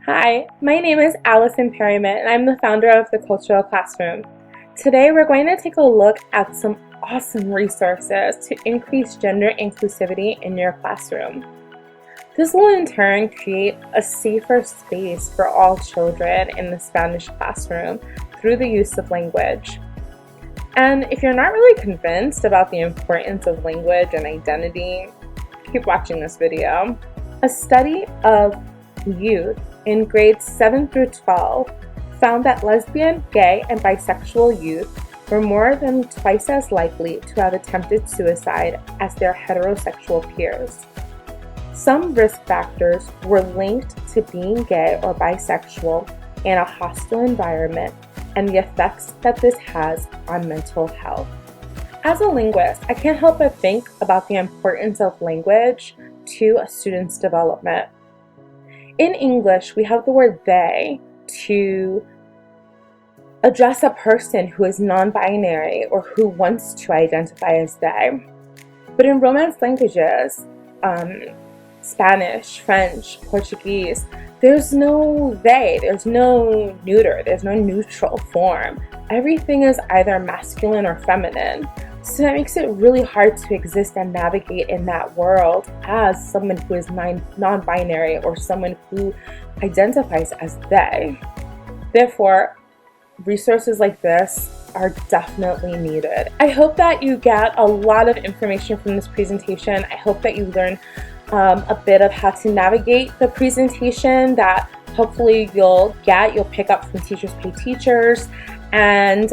Hi, my name is Allison Perryman and I'm the founder of the Cultural Classroom. Today we're going to take a look at some awesome resources to increase gender inclusivity in your classroom. This will in turn create a safer space for all children in the Spanish classroom through the use of language. And if you're not really convinced about the importance of language and identity, keep watching this video. A study of youth in grades 7 through 12 found that lesbian, gay, and bisexual youth were more than twice as likely to have attempted suicide as their heterosexual peers. Some risk factors were linked to being gay or bisexual in a hostile environment and the effects that this has on mental health. As a linguist, I can't help but think about the importance of language to a student's development. In English, we have the word they to address a person who is non-binary or who wants to identify as they. But in Romance languages, Spanish, French, Portuguese, there's no they, there's no neuter, there's no neutral form. Everything is either masculine or feminine. So that makes it really hard to exist and navigate in that world as someone who is non-binary or someone who identifies as they. Therefore, resources like this are definitely needed. I hope that you get a lot of information from this presentation. I hope that you learn a bit of how to navigate the presentation that hopefully you'll pick up from Teachers Pay Teachers. And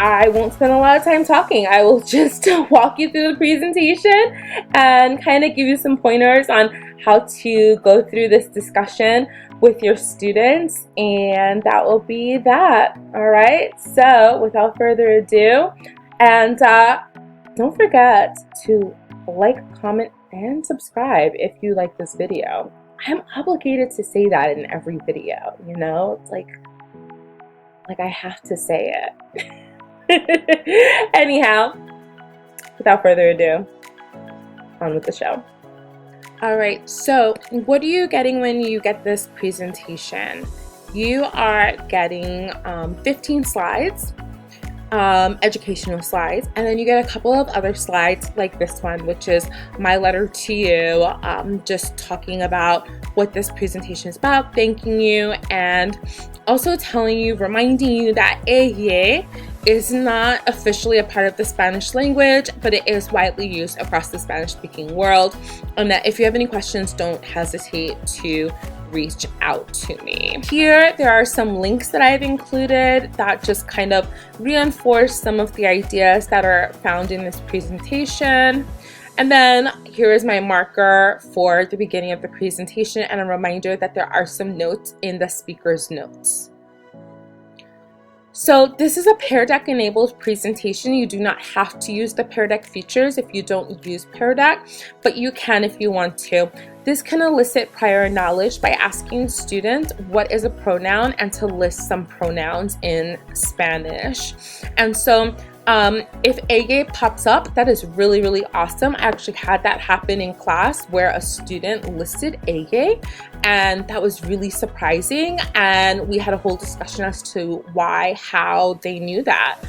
I won't spend a lot of time talking. I will just walk you through the presentation and kind of give you some pointers on how to go through this discussion with your students, and that will be that. All right, so without further ado, and don't forget to like, comment, and subscribe if you like this video. I'm obligated to say that in every video, you know? It's like I have to say it. Anyhow, without further ado, on with the show. Alright, so what are you getting when you get this presentation? You are getting 15 slides, educational slides, and then you get a couple of other slides like this one, which is my letter to you, just talking about what this presentation is about, thanking you, and also reminding you that Elle is not officially a part of the Spanish language, but it is widely used across the Spanish-speaking world, and that if you have any questions, don't hesitate to reach out to me. Here, there are some links that I've included that just kind of reinforce some of the ideas that are found in this presentation. And then here is my marker for the beginning of the presentation and a reminder that there are some notes in the speaker's notes. So this is a Pear Deck enabled presentation. You do not have to use the Pear Deck features if you don't use Pear Deck, but you can if you want to. This can elicit prior knowledge by asking students what is a pronoun and to list some pronouns in Spanish. And so if Elle pops up, that is really, really awesome. I actually had that happen in class where a student listed Elle, and that was really surprising. And we had a whole discussion as to why, how they knew that.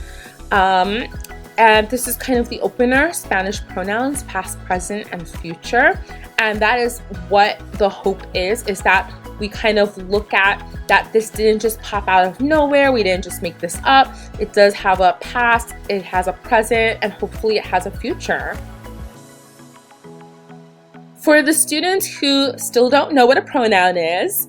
And this is kind of the opener, Spanish pronouns, past, present, and future. And that is what the hope is that we kind of look at that this didn't just pop out of nowhere. We didn't just make this up. It does have a past, it has a present, and hopefully it has a future. For the students who still don't know what a pronoun is,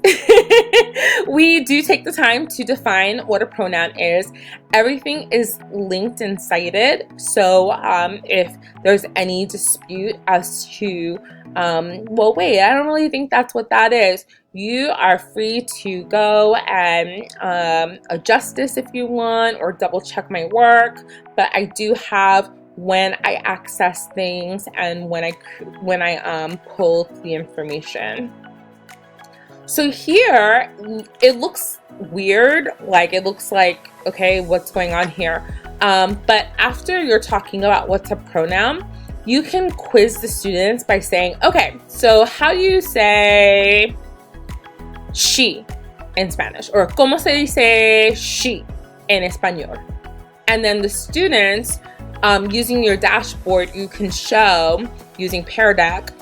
we do take the time to define what a pronoun is. Everything is linked and cited, so if there's any dispute as to, well, wait, I don't really think that's what that is, you are free to go and adjust this if you want, or double check my work, but I do have when I access things and when I pull the information. So here it looks weird, like it looks like, okay, what's going on here? But after you're talking about what's a pronoun, you can quiz the students by saying, okay, so how do you say she in Spanish? Or ¿cómo se dice she en español? And then the students, using your dashboard, you can show, using Pear Deck,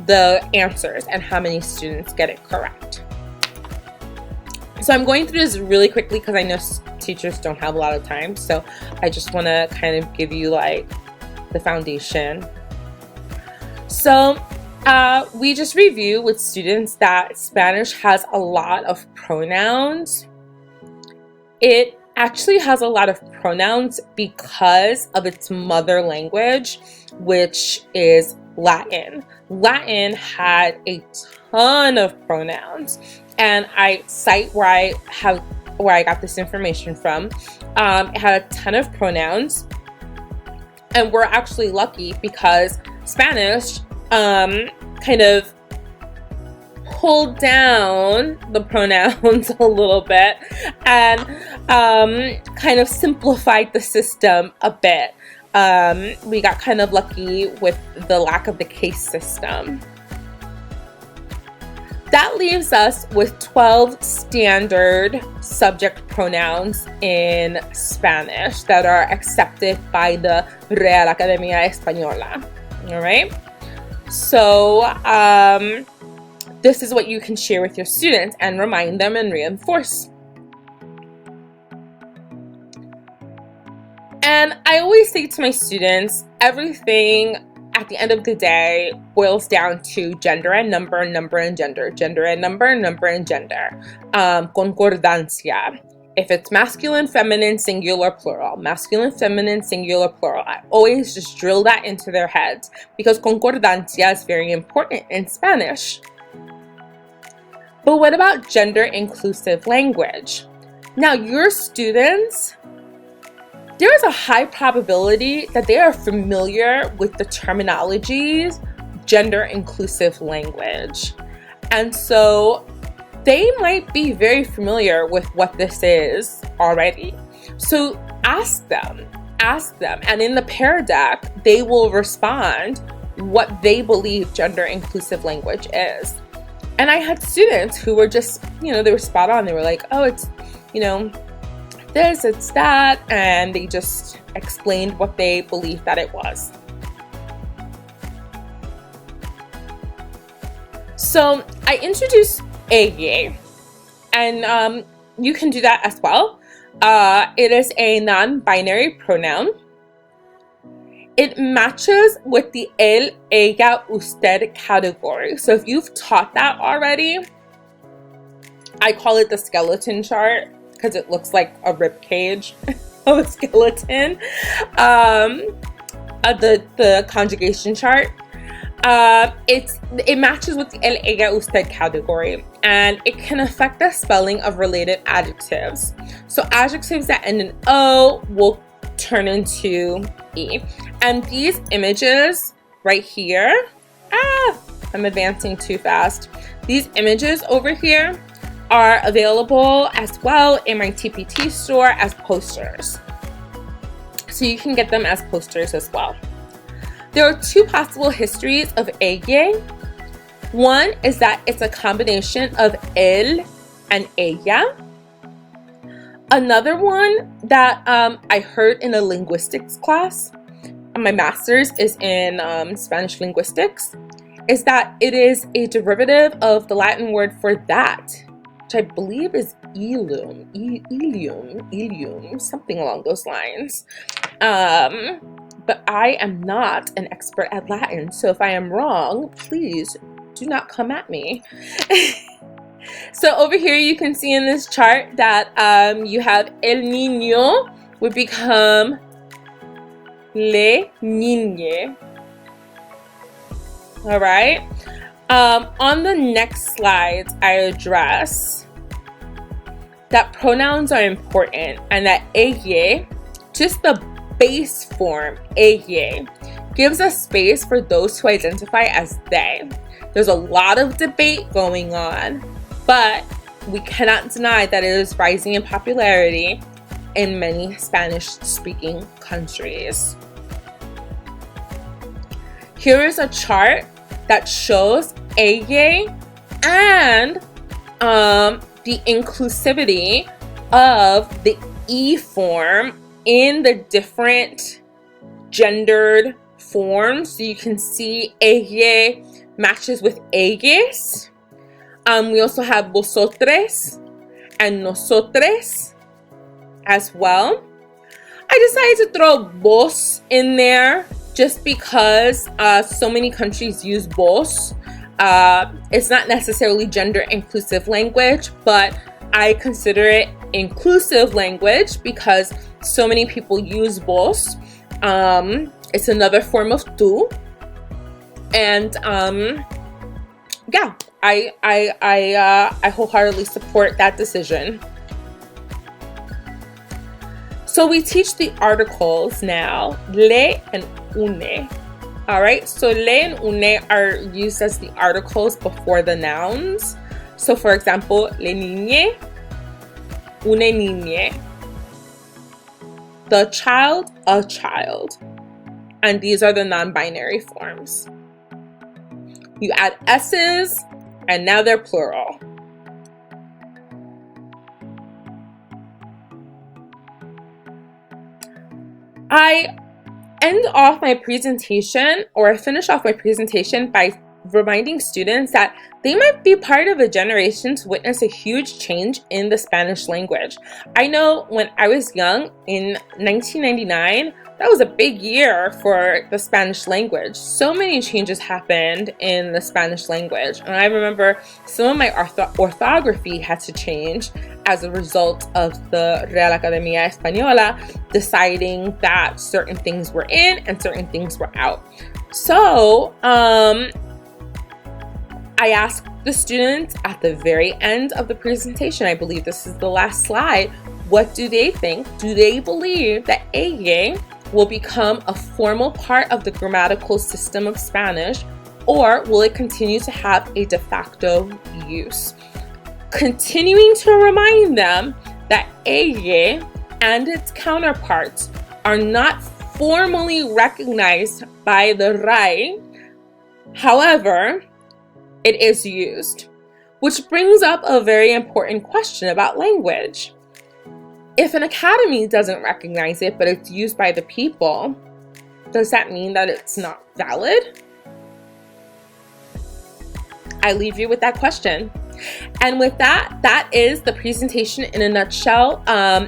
the answers and how many students get it correct. So I'm going through this really quickly because I know teachers don't have a lot of time. So I just want to kind of give you like the foundation. So we just review with students that Spanish has a lot of pronouns. It actually has a lot of pronouns because of its mother language, which is Latin. Latin had a ton of pronouns, and I cite where I got this information from. It had a ton of pronouns, and we're actually lucky because Spanish kind of pulled down the pronouns a little bit and kind of simplified the system a bit. We got kind of lucky with the lack of the case system. That leaves us with 12 standard subject pronouns in Spanish that are accepted by the Real Academia Española. All right? So this is what you can share with your students and remind them and reinforce. And I always say to my students, everything at the end of the day boils down to gender and number, number and gender, gender and number, number and gender. Concordancia. If it's masculine, feminine, singular, plural. Masculine, feminine, singular, plural. I always just drill that into their heads because concordancia is very important in Spanish. But what about gender inclusive language? Now, your students, there is a high probability that they are familiar with the terminologies gender inclusive language. And so they might be very familiar with what this is already. So ask them, and in the Pear Deck, they will respond what they believe gender inclusive language is. And I had students who were just, they were spot on. They were like, oh, it's, this, it's that, and they just explained what they believed that it was. So I introduced Elle, and you can do that as well. It is a non-binary pronoun. It matches with the Elle, ella, usted category. So if you've taught that already, I call it the skeleton chart because it looks like a rib cage of a skeleton. The conjugation chart. It matches with the Elle, ella, usted category, and it can affect the spelling of related adjectives. So adjectives that end in O will turn into E. And these images right here, I'm advancing too fast. These images over here are available as well in my TPT store as posters. So you can get them as posters as well. There are two possible histories of Elle. One is that it's a combination of Elle and ella. Another one that I heard in a linguistics class, my master's is in Spanish linguistics, is that it is a derivative of the Latin word for that, which I believe is ilium, something along those lines. But I am not an expert at Latin, so if I am wrong, please do not come at me. So over here you can see in this chart that you have el niño would become le niñe. All right. On the next slides, I address that pronouns are important and that elle, just the base form elle, gives us space for those who identify as they. There's a lot of debate going on, but we cannot deny that it is rising in popularity in many Spanish-speaking countries. Here is a chart that shows Elle and the inclusivity of the E form in the different gendered forms. So you can see Elle matches with ellas. We also have vosotros and nosotros as well. I decided to throw vos in there just because so many countries use vos. It's not necessarily gender inclusive language, but I consider it inclusive language because so many people use vos. It's another form of tú, and yeah, I wholeheartedly support that decision. So we teach the articles now, le and une. All right, so le and une are used as the articles before the nouns. So for example, le niñe, une niñe. The child, a child. And these are the non-binary forms. You add s's, and now they're plural. I end off my presentation, or I finish off my presentation by reminding students that they might be part of a generation to witness a huge change in the Spanish language. I know when I was young, in 1999, that was a big year for the Spanish language. So many changes happened in the Spanish language. And I remember some of my orthography had to change as a result of the Real Academia Española deciding that certain things were in and certain things were out. So, I asked the students at the very end of the presentation, I believe this is the last slide, what do they think? Do they believe that Elle will become a formal part of the grammatical system of Spanish, or will it continue to have a de facto use? Continuing to remind them that Elle and its counterparts are not formally recognized by the RAE. However, it is used, which brings up a very important question about language. If an academy doesn't recognize it, but it's used by the people, does that mean that it's not valid? I leave you with that question. And with that, that is the presentation in a nutshell.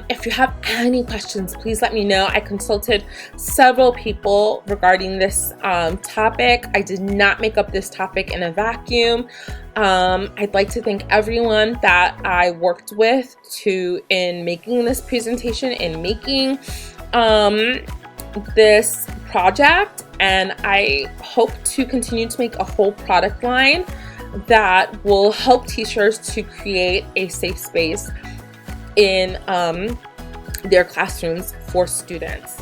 If you have any questions, please let me know. I consulted several people regarding this topic. I did not make up this topic in a vacuum. I'd like to thank everyone that I worked with in making this presentation, in making this project, and I hope to continue to make a whole product line that will help teachers to create a safe space in their classrooms for students.